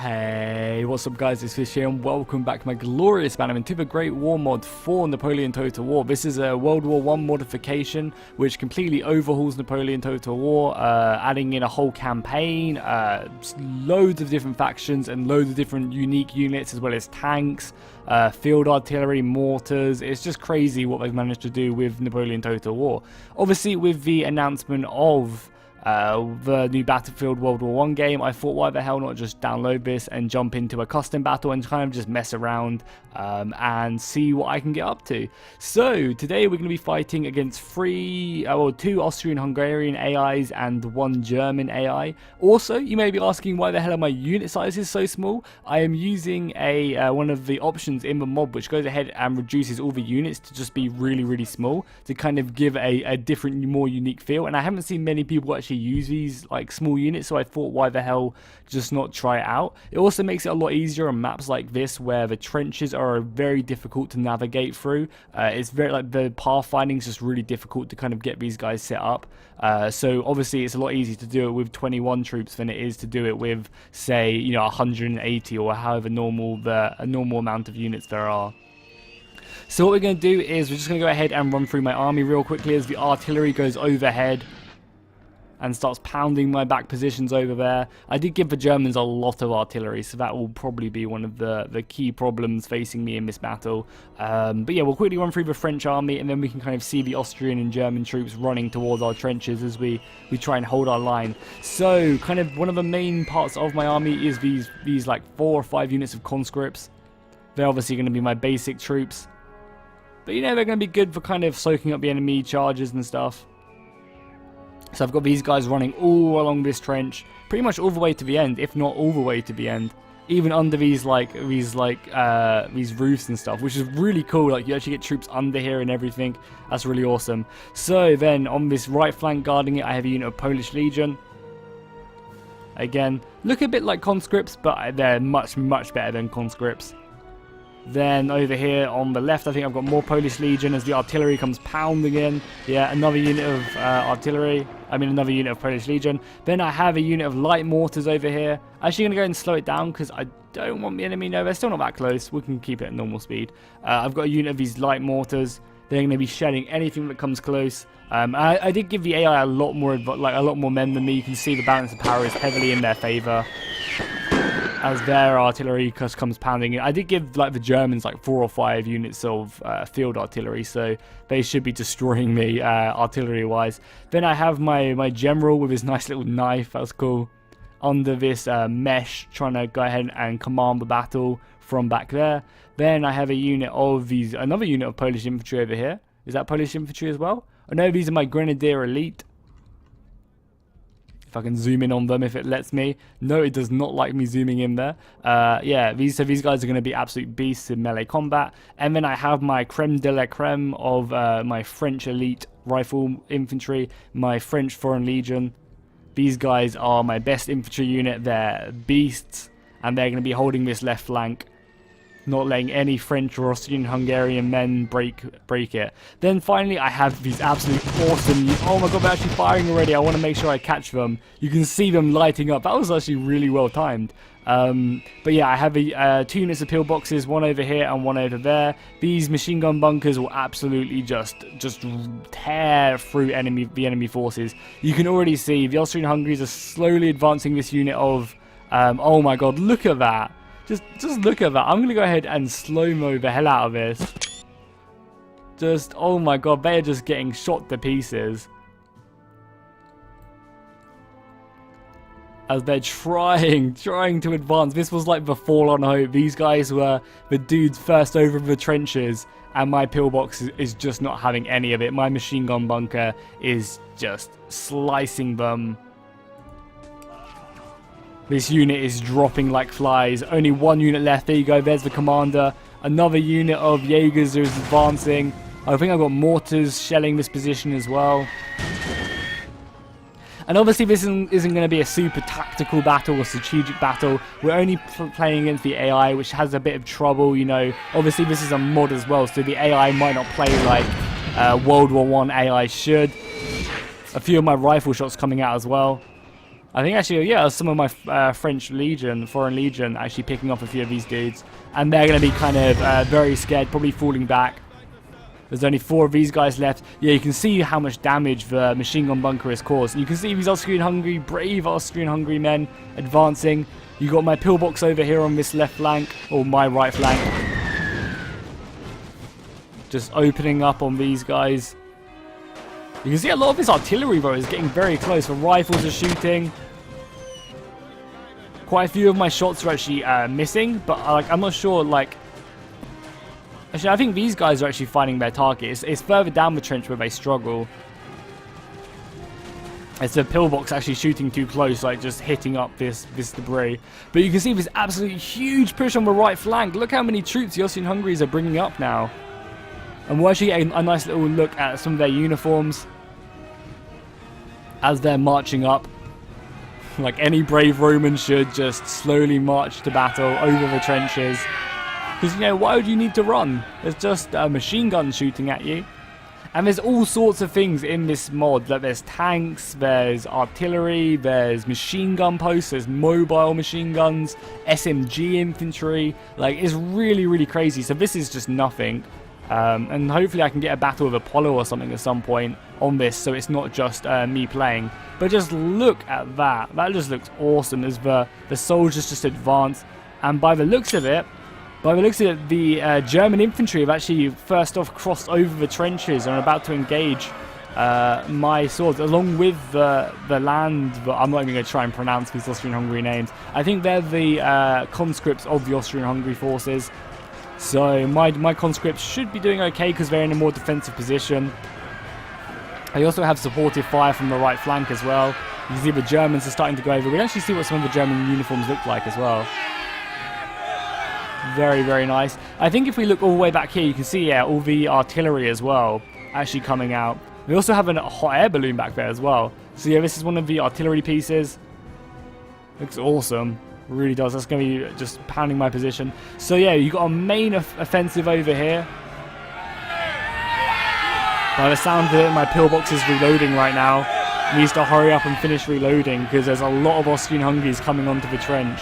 Hey, what's up guys, it's Fish here and welcome back my glorious bannerman to the Great War mod for Napoleon Total War. This is a World War 1 modification which completely overhauls Napoleon Total War, adding in a whole campaign, loads of different factions and loads of different unique units as well as tanks, field artillery, mortars. It's just crazy what they've managed to do with Napoleon Total War. Obviously with the announcement of the new Battlefield World War 1 game, I thought why the hell not just download this and jump into a custom battle and kind of just mess around and see what I can get up to. So today we're going to be fighting against two Austrian-Hungarian AIs and one German AI. Also, you may be asking why the hell are my unit sizes so small. I am using one of the options in the mod which goes ahead and reduces all the units to just be really small to kind of give a different, more unique feel, and I haven't seen many people actually use these like small units, so I thought why the hell just not try it out. It also makes it a lot easier on maps like this where the trenches are very difficult to navigate through. It's very like the pathfinding is just really difficult to kind of get these guys set up, so obviously it's a lot easier to do it with 21 troops than it is to do it with, say, 180 or however a normal amount of units there are. So what we're going to do is we're just going to go ahead and run through my army real quickly as the artillery goes overhead and starts pounding my back positions over there. I did give the Germans a lot of artillery, so that will probably be one of the key problems facing me in this battle. But yeah, we'll quickly run through the French army, and then we can kind of see the Austrian and German troops running towards our trenches as we try and hold our line. So, kind of one of the main parts of my army is these like 4 or 5 units of conscripts. They're obviously going to be my basic troops. But they're going to be good for kind of soaking up the enemy charges and stuff. So I've got these guys running all along this trench, pretty much all the way to the end, if not all the way to the end. Even under these roofs and stuff, which is really cool. Like, you actually get troops under here and everything. That's really awesome. So then on this right flank guarding it, I have a unit of Polish Legion. Again, look a bit like conscripts, but they're much better than conscripts. Then over here on the left, I think I've got more Polish Legion as the artillery comes pounding in. Yeah, another unit of another unit of Polish Legion. Then I have a unit of light mortars over here. Actually going to go and slow it down because I don't want the enemy. No, they're still not that close. We can keep it at normal speed. I've got a unit of these light mortars. They're going to be shelling anything that comes close. I did give the AI a lot more men than me. You can see the balance of power is heavily in their favour as their artillery comes pounding in. I did give the Germans 4 or 5 units of field artillery, so they should be destroying me artillery wise. Then I have my general with his nice little knife. That's cool. Under this mesh, trying to go ahead and command the battle from back there. Then I have another unit of Polish infantry over here. Is that Polish infantry as well? Oh no, these are my Grenadier Elite. If I can zoom in on them, if it lets me. No, it does not like me zooming in there. Yeah, these guys are going to be absolute beasts in melee combat. And then I have my creme de la creme of my French elite rifle infantry, my French Foreign Legion. These guys are my best infantry unit. They're beasts, and they're going to be holding this left flank, not letting any French or Austrian-Hungarian men break it. Then finally I have these absolute awesome... Oh my god, they're actually firing already. I want to make sure I catch them. You can see them lighting up. That was actually really well timed. But yeah, I have 2 units of pillboxes, one over here and one over there. These machine gun bunkers will absolutely just tear through the enemy forces. You can already see the Austrian-Hungaries are slowly advancing this unit of... oh my god, look at that. Just look at that. I'm going to go ahead and slow-mo the hell out of this. Oh my god, they're just getting shot to pieces. As they're trying to advance. This was like the fall on hope. These guys were the dudes first over the trenches, and my pillbox is just not having any of it. My machine gun bunker is just slicing them. This unit is dropping like flies. Only 1 unit left. There you go. There's the commander. Another unit of Jaegers is advancing. I think I've got mortars shelling this position as well. And obviously this isn't going to be a super tactical battle or strategic battle. We're only playing against the AI, which has a bit of trouble, Obviously this is a mod as well, so the AI might not play like World War 1 AI should. A few of my rifle shots coming out as well. I think actually, yeah, some of my French Legion, Foreign Legion, actually picking off a few of these dudes. And they're going to be kind of very scared, probably falling back. There's only 4 of these guys left. Yeah, you can see how much damage the machine gun bunker has caused. And you can see these Austrian-Hungary, brave Austrian-Hungary men advancing. You got my pillbox over here on this left flank, or my right flank. Just opening up on these guys. You can see a lot of this artillery, bro, is getting very close. The rifles are shooting. Quite a few of my shots are actually missing, but like I'm not sure, like... Actually, I think these guys are actually finding their target. It's further down the trench where they struggle. It's the pillbox actually shooting too close, like just hitting up this debris. But you can see this absolutely huge push on the right flank. Look how many troops the Austrian-Hungaries are bringing up now. And we're actually getting a nice little look at some of their uniforms as they're marching up. Like any brave Roman should, just slowly march to battle over the trenches. Because, you know, why would you need to run? There's just a machine gun shooting at you. And there's all sorts of things in this mod. Like there's tanks, there's artillery, there's machine gun posts, there's mobile machine guns, SMG infantry. Like, it's really, really crazy. So this is just nothing. And hopefully I can get a battle with Apollo or something at some point on this, so it's not just me playing. But just look at that. That just looks awesome as the soldiers just advance. And by the looks of it, the German infantry have actually first off crossed over the trenches and are about to engage my swords, along with the land. But I'm not even going to try and pronounce these Austrian-Hungary names. I think they're the conscripts of the Austrian-Hungary forces. So my conscripts should be doing okay because they're in a more defensive position. I also have supportive fire from the right flank as well. You can see the Germans are starting to go over. We can actually see what some of the German uniforms look like as well. Very, very nice. I think if we look all the way back here, you can see, yeah, all the artillery as well actually coming out. We also have a hot air balloon back there as well. So yeah, this is one of the artillery pieces. Looks awesome. Really does. That's going to be just pounding my position. So yeah, you got a main offensive over here. By the sound of it, my pillbox is reloading right now. Needs to hurry up and finish reloading because there's a lot of Austrian-Hungaries coming onto the trench.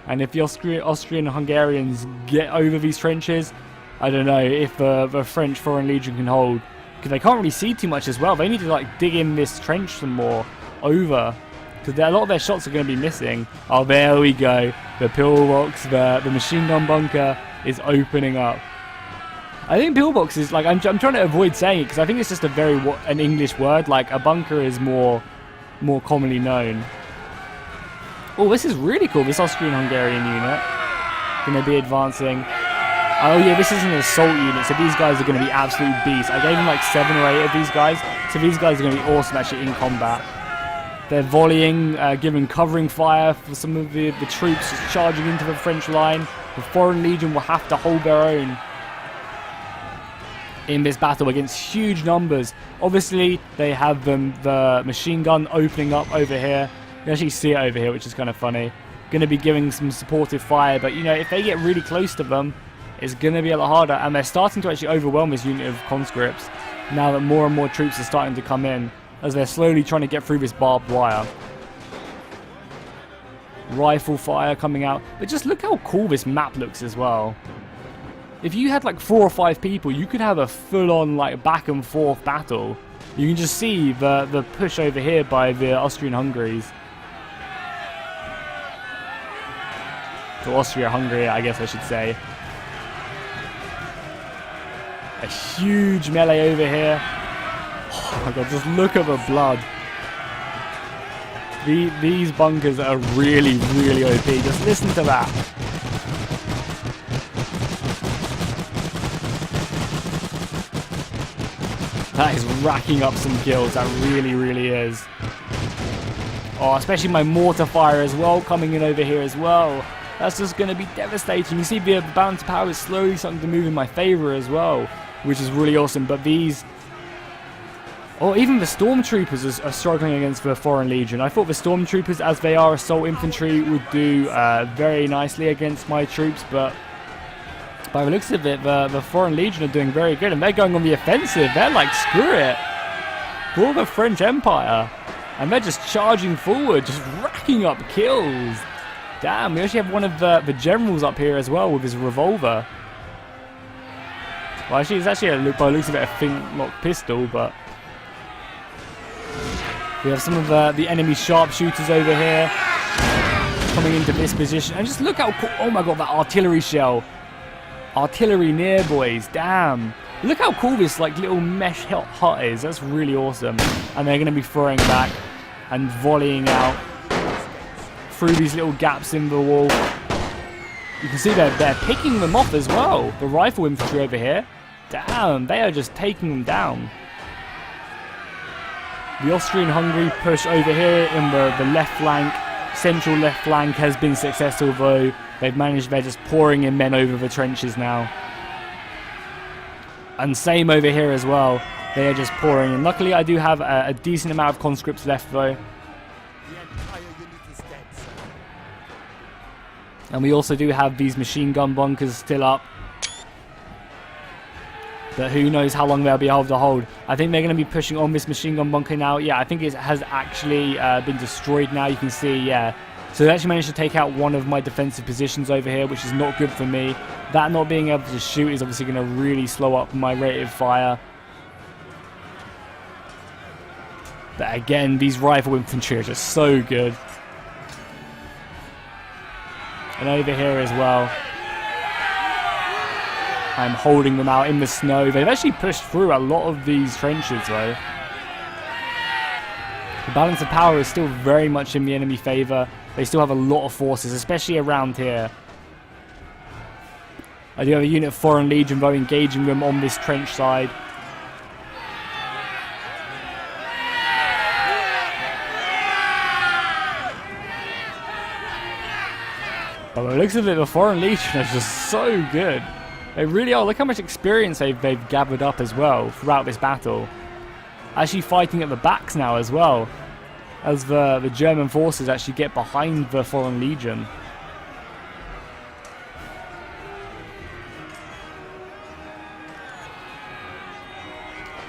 And if the Austrian-Hungarians get over these trenches, I don't know if the French Foreign Legion can hold. Because they can't really see too much as well. They need to like dig in this trench some more over. Because a lot of their shots are going to be missing. Oh, there we go. The pillbox, the machine gun bunker is opening up. I think pillbox is like, I'm trying to avoid saying it because I think it's just an English word. Like a bunker is more commonly known. Oh, this is really cool. This Austrian-Hungarian unit going to be advancing. Oh yeah, this is an assault unit, so these guys are going to be absolute beasts. I gave them like 7 or 8 of these guys, so these guys are going to be awesome actually in combat. They're volleying, giving covering fire for some of the troops just charging into the French line. The Foreign Legion will have to hold their own in this battle against huge numbers. Obviously, they have the machine gun opening up over here. You can actually see it over here, which is kind of funny. Going to be giving some supportive fire, but you know, if they get really close to them, it's going to be a lot harder. And they're starting to actually overwhelm this unit of conscripts now that more and more troops are starting to come in as they're slowly trying to get through this barbed wire. Rifle fire coming out. But just look how cool this map looks as well. If you had like 4 or 5 people, you could have a full-on like back and forth battle. You can just see the push over here by the Austrian-Hungaries. To Austria-Hungary, I guess I should say. A huge melee over here. Oh my god, just look at the blood. These bunkers are really, really OP. Just listen to that. That is racking up some kills. That really, really is. Oh, especially my mortar fire as well, coming in over here as well. That's just going to be devastating. You see the balance of power is slowly starting to move in my favor as well, which is really awesome. But these... or even the stormtroopers are struggling against the Foreign Legion. I thought the stormtroopers, as they are assault infantry, would do very nicely against my troops, but by the looks of it, the Foreign Legion are doing very good, and they're going on the offensive. They're like, screw it. For the French Empire. And they're just charging forward, just racking up kills. Damn, we actually have one of the generals up here as well with his revolver. Well, actually, it's actually, by the looks of it, a flintlock pistol, but... We have some of the enemy sharpshooters over here coming into this position. And just look how cool... Oh my god, that artillery shell. Artillery near, boys. Damn. Look how cool this like little mesh hut is. That's really awesome. And they're going to be throwing back and volleying out through these little gaps in the wall. You can see they're picking them off as well. The rifle infantry over here. Damn, they are just taking them down. The Austrian-Hungary push over here in the left flank, central left flank has been successful though. They're just pouring in men over the trenches now. And same over here as well. They are just pouring in. Luckily, I do have a decent amount of conscripts left though. And we also do have these machine gun bunkers still up. But who knows how long they'll be able to hold. I think they're going to be pushing on this machine gun bunker now. Yeah, I think it has actually been destroyed now. You can see, yeah. So they actually managed to take out one of my defensive positions over here, which is not good for me. That not being able to shoot is obviously going to really slow up my rate of fire. But again, these rifle infantry are just so good. And over here as well, I'm holding them out in the snow. They've actually pushed through a lot of these trenches though. The balance of power is still very much in the enemy favour. They still have a lot of forces, especially around here. I do have a unit of Foreign Legion though engaging them on this trench side. But by the looks of it, the Foreign Legion are just so good. They really are. Look how much experience they've gathered up as well throughout this battle. Actually fighting at the backs now as well, as the German forces actually get behind the Foreign Legion.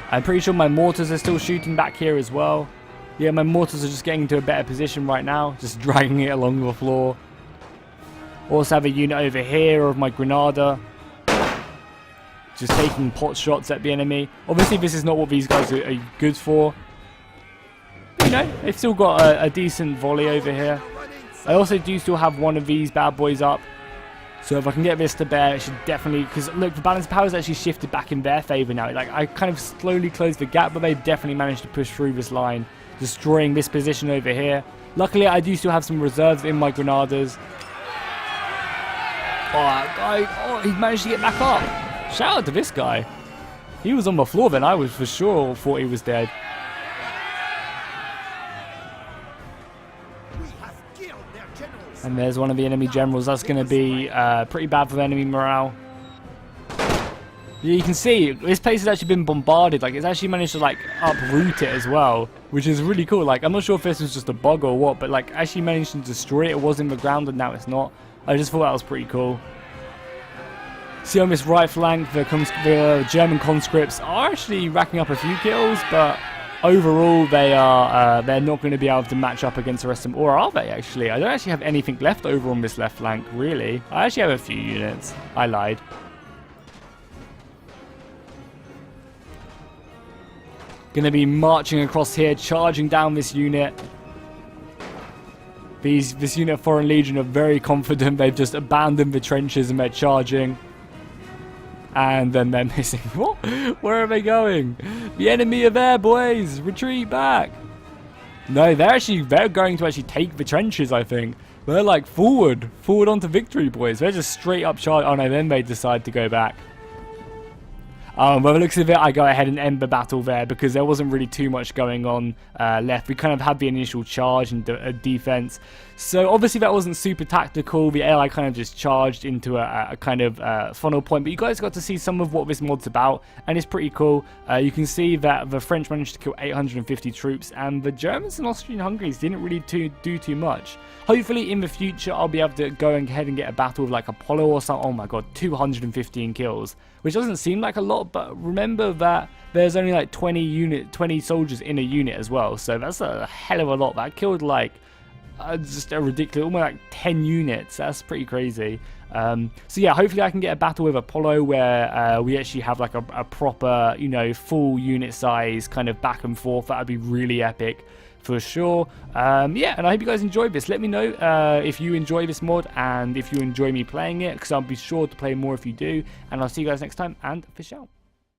I'm pretty sure my mortars are still shooting back here as well. Yeah, my mortars are just getting into a better position right now, just dragging it along the floor. Also have a unit over here of my Granada, just taking pot shots at the enemy. Obviously this is not what these guys are good for. You know, they've still got a decent volley over here. I also do still have one of these bad boys up. So if I can get this to bear, it should definitely... Because look, the balance of power has actually shifted back in their favour now. Like, I kind of slowly closed the gap, but they've definitely managed to push through this line, destroying this position over here. Luckily, I do still have some reserves in my Granadas. Oh, he managed to get back up. Shout out to this guy. He was on the floor then. I was for sure thought he was dead. And there's one of the enemy generals. That's going to be pretty bad for the enemy morale. You can see this place has actually been bombarded. Like, it's actually managed to like uproot it as well, which is really cool. Like, I'm not sure if this was just a bug or what, but like actually managed to destroy it. It was in the ground and now it's not. I just thought that was pretty cool. See on this right flank, the German conscripts are actually racking up a few kills, but overall they're not going to be able to match up against the rest of them. Or are they actually? I don't actually have anything left over on this left flank, really. I actually have a few units. I lied. Going to be marching across here, charging down this unit. This unit of Foreign Legion are very confident. They've just abandoned the trenches and they're charging. And then they're missing. What? Where are they going? The enemy are there, boys. Retreat back. No, they're going to actually take the trenches, I think. They're like forward onto victory, boys. They're just straight up charge. Oh no, then they decide to go back. By the looks of it, I go ahead and end the battle there because there wasn't really too much going on left. We kind of had the initial charge and defense. So obviously that wasn't super tactical. The AI kind of just charged into a kind of funnel point. But you guys got to see some of what this mod's about, and it's pretty cool. You can see that the French managed to kill 850 troops, and the Germans and Austrian-Hungaries didn't really do too much. Hopefully in the future I'll be able to go ahead and get a battle with like Apollo or something. Oh my god, 215 kills, which doesn't seem like a lot, lot, but remember that there's only like 20 soldiers in a unit as well, so that's a hell of a lot. That killed like just a ridiculous, almost like 10 units. That's pretty crazy. So yeah, hopefully I can get a battle with Apollo where we actually have like a proper, you know, full unit size kind of back and forth. That would be really epic for sure. Yeah, and I hope you guys enjoyed this. Let me know if you enjoy this mod and if you enjoy me playing it, because I'll be sure to play more if you do. And I'll see you guys next time, and fish out.